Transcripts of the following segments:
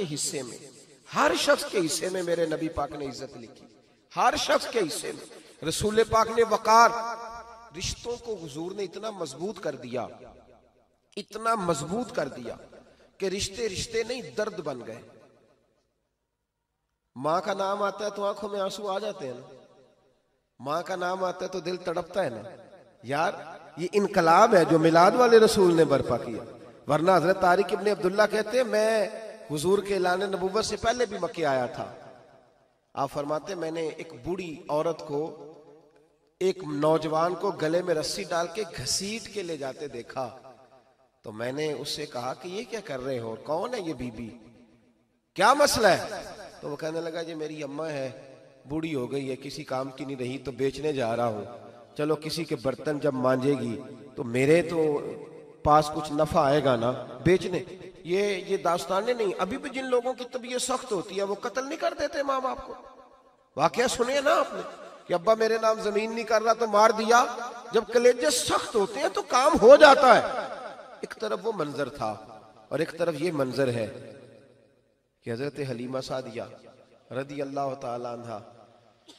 हिस्से में, हर शख्स के हिस्से में मेरे नबी पाक ने इज्जत लिखी, हर शख्स के हिस्से में। रसूल पाक ने वकार, रिश्तों को हुजूर ने इतना मजबूत कर दिया, इतना मजबूत कर दिया कि रिश्ते रिश्ते नहीं दर्द बन गए। माँ का नाम आता है तो आंखों में आंसू आ जाते हैं ना, माँ का नाम आता है तो दिल तड़पता है ना यार। ये इनकलाब है जो मिलाद वाले रसूल ने बर्पा किया। वरना हजरत तारिक इब्ने अब्दुल्ला कहते हैं मैं हुजूर के ऐलान नबुव्वत से पहले भी मक्के आया था। आप फरमाते मैंने एक बूढ़ी औरत को, एक नौजवान को गले में रस्सी डाल के घसीट के ले जाते देखा, तो मैंने उससे कहा कि ये क्या कर रहे हो, कौन है ये बीबी, क्या मसला है? तो वो कहने लगा जी मेरी अम्मा है, बूढ़ी हो गई है, किसी काम की नहीं रही, तो बेचने जा रहा हूँ। चलो किसी के बर्तन जब मांजेगी तो मेरे तो पास कुछ नफा आएगा ना बेचने। ये दास्तानें नहीं। अभी भी जिन लोगों की तबीयत सख्त होती है वो कत्ल नहीं कर देते माँ बाप को। वाकया सुनिए ना आपने कि अब्बा मेरे नाम जमीन नहीं कर रहा तो मार दिया। जब कलेजे सख्त होते हैं तो काम हो जाता है। एक तरफ वो मंजर था और एक तरफ ये मंजर है कि हजरत हलीमा सादिया रदी अल्लाह ताला अन्हा,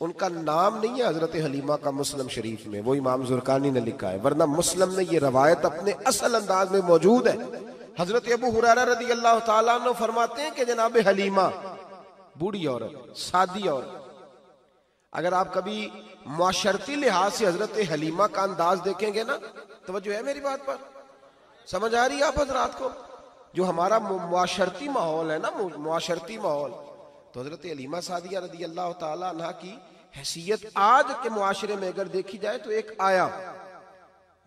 उनका नाम नहीं है हजरत हलीमा का मुस्लिम शरीफ में, वो इमाम जुरकानी ने लिखा है, वरना मुस्लिम में ये रवायत अपने असल अंदाज में मौजूद है। हजरत अबू हुरैरा रदी अल्लाह ताला अन्हु फरमाते हैं कि जनाब हलीमा बूढ़ी औरत, सादी औरत। अगर आप कभी मुआशरती लिहाज से हजरत हलीमा का अंदाज देखेंगे ना, तवज्जो है मेरी बात पर, समझ आ रही है आप हजरात को? जो हमारा मुआशरती माहौल है ना, मुआशरती माहौल, तो हजरत हलीमा सादिया रदी अल्लाह ताला अन्हा की हैसियत आज के मुआशरे में अगर देखी जाए तो एक आया,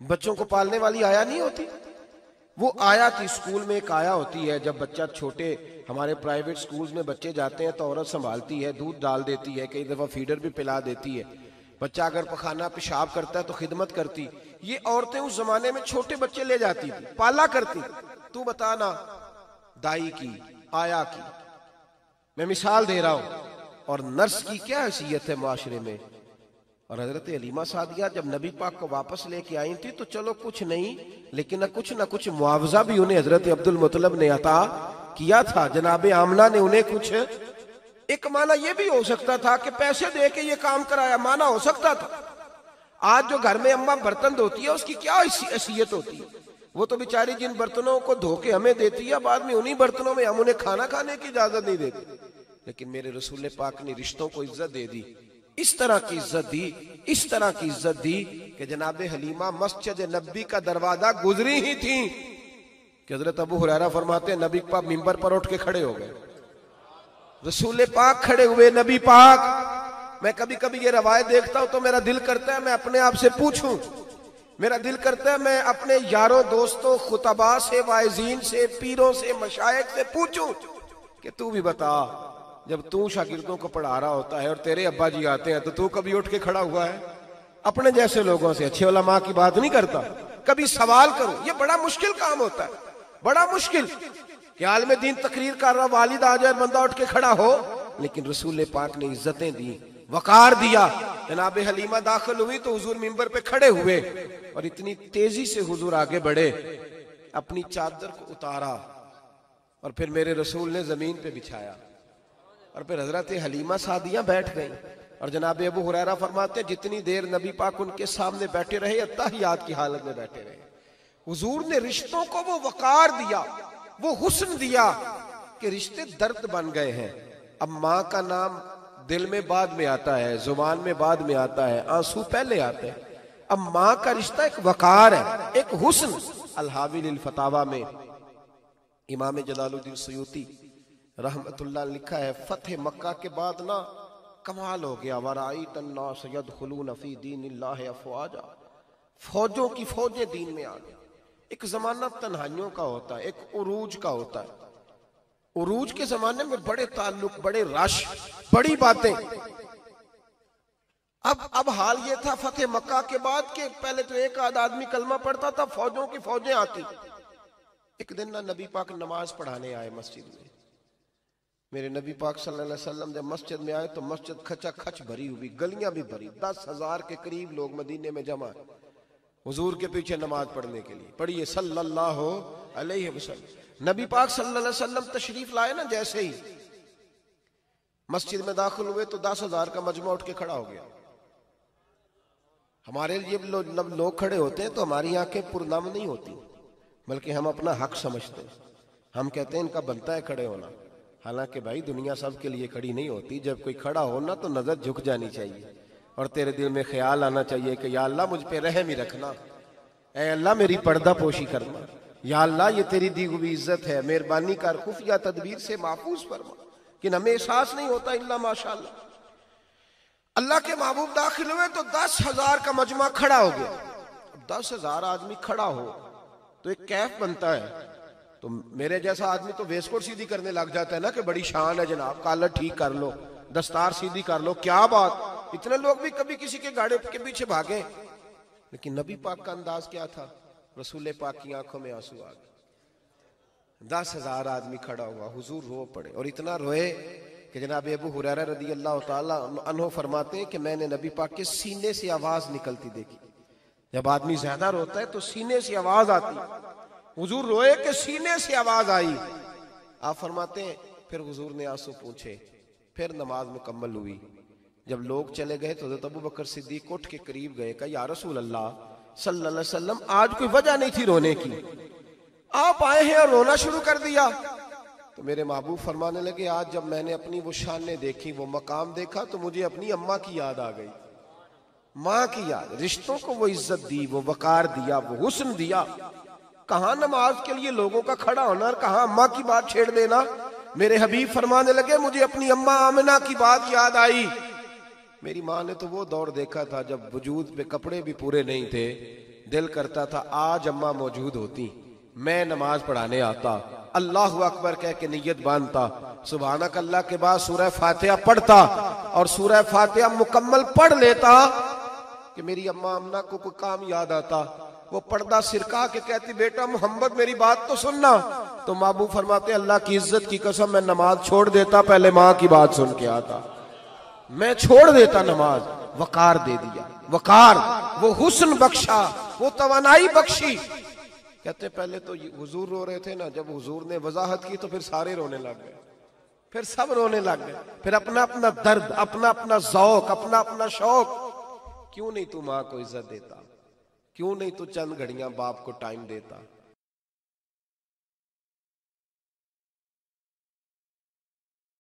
बच्चों को पालने वाली आया नहीं होती, वो आया थी। स्कूल में एक आया होती है, जब बच्चा छोटे, हमारे प्राइवेट स्कूल्स में बच्चे जाते हैं तो औरत संभालती है, दूध डाल देती है, कई दफा फीडर भी पिला देती है। बच्चा अगर पखाना पेशाब करता है तो खिदमत करती। ये औरतें उस जमाने में छोटे बच्चे ले जाती थी, पाला करती। तू बताना दाई की, आया की, मैं मिसाल दे रहा हूं। और नर्स की क्या हैसियत है मुआशरे में। और हजरत हलीमा सादिया जब नबी पाक को वापस लेके आई थी तो चलो कुछ नहीं, लेकिन न कुछ मुआवजा भी उन्हें हजरत अब्दुल मुत्तलिब ने अता किया था। जनाब आमना ने उन्हें कुछ, एक माना यह भी हो सकता था कि पैसे दे के ये काम कराया, माना हो सकता था। आज जो घर में अम्मा बर्तन धोती है उसकी क्या हैसियत होती है? वो तो बेचारी जिन बर्तनों को धो के हमें देती है, बाद में उन्हीं बर्तनों में हम उन्हें खाना खाने की इजाजत नहीं देते। लेकिन मेरे रसूल पाक ने रिश्तों को इज्जत दे दी, इस तरह की इज्जत दी, इस तरह की इज्जत दी कि जनाब हलीमा मस्जिद नबी का दरवाजा गुजरी ही थी कि हजरत अबू हुरैरा फरमाते हैं नबी पाक मिंबर पर उठ के खड़े हो गए। रसूल पाक खड़े हुए, नबी पाक। मैं कभी कभी ये रवायत देखता हूं तो मेरा दिल करता है मैं अपने आप से पूछूं, मेरा दिल करता है मैं अपने यारों दोस्तों खुतबा से, वाइजीन से, पीरों से, मशाइख से पूछूं कि तू भी बता, जब तू शागिर्दों को पढ़ा रहा होता है और तेरे अब्बा जी आते हैं तो तू कभी उठ के खड़ा हुआ है? अपने जैसे लोगों से, अच्छे उलमा की बात नहीं करता, कभी सवाल करो। ये बड़ा मुश्किल काम होता है, बड़ा मुश्किल कि आलिम दीन तकरीर कर रहा, वालिद आ जाए, बंदा उठ के खड़ा हो। लेकिन रसूल पाक ने इज्जतें दी, वकार दिया। जनाब हलीमा दाखिल हुई तो हुजूर मिंबर पे खड़े हुए और इतनी तेजी से हुजूर आगे बढ़े, अपनी चादर को उतारा और फिर मेरे रसूल ने जमीन पे बिछाया और फिर हजरत हलीमा सादिया बैठ गई। और जनाब अबू हुरैरा फरमाते जितनी देर नबी पाक उनके सामने बैठे रहे, अत्तहियात की हालत में बैठे रहे। हुजूर ने रिश्तों को वो वकार दिया, वो हुस्न दिया कि रिश्ते दर्द बन गए हैं। अब माँ का नाम दिल में बाद में आता है, जुबान में बाद में आता है, आंसू पहले आते हैं। अब माँ का रिश्ता एक वकार है, एक हुस्न। अल-हावी लिल फतावा में इमाम जलालुद्दीन सयूती रहमतुल्लाह लिखा है, फतेह मक्का के बाद ना कमाल हो गया, वराई तन्ना सैयद खुलून फी दीनिल्लाह अफवाजा, फौजों की फौजें दीन में आ गई। एक जमाना तन्हाइयों का होता है, एक उरूज का होता है। उरूज के जमाने में बड़े ताल्लुक, बड़े रश, बड़ी बातें। अब हाल ये था फतेह मक्का के बाद के पहले तो एक आध आदमी कलमा पढ़ता था, फौजों की फौजें आती। एक दिन ना नबी पाक नमाज पढ़ाने आए मस्जिद में। मेरे नबी पाक सल्लल्लाहु अलैहि वसल्लम जब मस्जिद में आए तो मस्जिद खचा खच भरी हुई, गलियां भी भरी, 10,000 के करीब लोग मदीने में जमा हुजूर के पीछे नमाज पढ़ने के लिए। पढ़िए सल्लल्लाहु अलैहि वसल्लम। नबी पाक सल्लल्लाहु अलैहि वसल्लम तशरीफ लाए ना, जैसे ही मस्जिद में दाखिल हुए तो 10,000 का मजमा उठ के खड़ा हो गया। हमारे लिए लोग खड़े होते हैं तो हमारी आंखें पुरनम नहीं होती, बल्कि हम अपना हक समझते हैं। हम कहते हैं इनका बनता है खड़े होना। हालांकि भाई दुनिया सब के लिए खड़ी नहीं होती। जब कोई खड़ा हो ना तो नजर झुक जानी चाहिए और तेरे दिल में ख्याल आना चाहिए कि या अल्लाह मुझ पे रहम ही रखना, ऐ अल्लाह मेरी पर्दा पोशी करना, या अल्लाह ये तेरी दी हुई इज्जत है, मेहरबानी कर, खुफिया तदबीर से महफूज फरमा। कि हमें एहसास नहीं होता इल्ला माशाअल्लाह। अल्लाह के महबूब दाखिल हुए तो 10,000 का मजमा खड़ा हो गया। 10,000 आदमी खड़ा हो तो एक कैफ बनता है। तो मेरे जैसा आदमी तो वेस्टकोट सीधी करने लग जाता है ना कि बड़ी शान है जनाब, कॉलर ठीक कर लो, दस्तार सीधी कर लो, क्या बात। इतने लोग भी कभी किसी के गाड़े के पीछे भागे, लेकिन नबी पाक का अंदाज क्या था? रसूल पाक की आंखों में आंसू आ गए। 10,000 आदमी खड़ा हुआ, हुजूर रो पड़े और इतना रोए कि जनाब अबू हुरैरा रदी अल्लाह ताला अन्हु फरमाते हैं कि मैंने नबी पाक के सीने से आवाज निकलती देखी। जब आदमी ज्यादा रोता है तो सीने से आवाज आती। हुजूर रोए कि सीने से आवाज आई। आप फरमाते हैं फिर हुजूर ने आंसू पूछे, फिर नमाज मुकम्मल हुई। जब लोग चले गए तो हज़रत अबू बकर सिद्दीक उठ के करीब गए, कहा या रसूल अल्लाह सल्लल्लाहु अलैहि वसल्लम, आज कोई वजह नहीं थी रोने की, आप आए हैं और रोना शुरू कर दिया। तो मेरे महबूब फरमाने लगे, आज जब मैंने अपनी वो शानें देखी, वो मकाम देखा, तो मुझे अपनी अम्मा की याद आ गई, माँ की याद। रिश्तों को वो इज्जत दी, वो वकार दिया, वो हुस्न दिया। कहाँ नमाज के लिए लोगों का खड़ा होना और कहाँ अम्मा की बात छेड़ देना। मेरे हबीब फरमाने लगे, मुझे अपनी अम्मा आमिना की बात याद आई। मेरी माँ ने तो वो दौर देखा था जब वजूद पे कपड़े भी पूरे नहीं थे, दिल करता था आज अम्मा मौजूद होती, मैं नमाज पढ़ाने आता, अल्लाह अकबर कह के नियत बांधता, सुभानक अल्लाह के बाद सूरह फातिहा पढ़ता और सूरह फातिहा मुकम्मल पढ़ लेता कि मेरी अम्मा अम्मा को कोई काम याद आता। वो पर्दा सिरका के कहती, बेटा मोहम्मद मेरी बात तो सुनना। तो महबूब फरमाते, अल्लाह की इज्जत की कसम मैं नमाज छोड़ देता, पहले माँ की बात सुन के आता, मैं छोड़ देता नमाज। वकार दे दिया, वकार, वो हुस्न बख्शा, वो तवानाई बख्शी। कहते पहले तो हुजूर रो रहे थे ना, जब हुजूर ने वजाहत की तो फिर सारे रोने लग गए, फिर सब रोने लग गए, फिर अपना अपना दर्द, अपना अपना ज़ौक, अपना अपना शौक। क्यों नहीं तू माँ को इज्जत देता? क्यों नहीं तू चंद घड़ियां बाप को टाइम देता?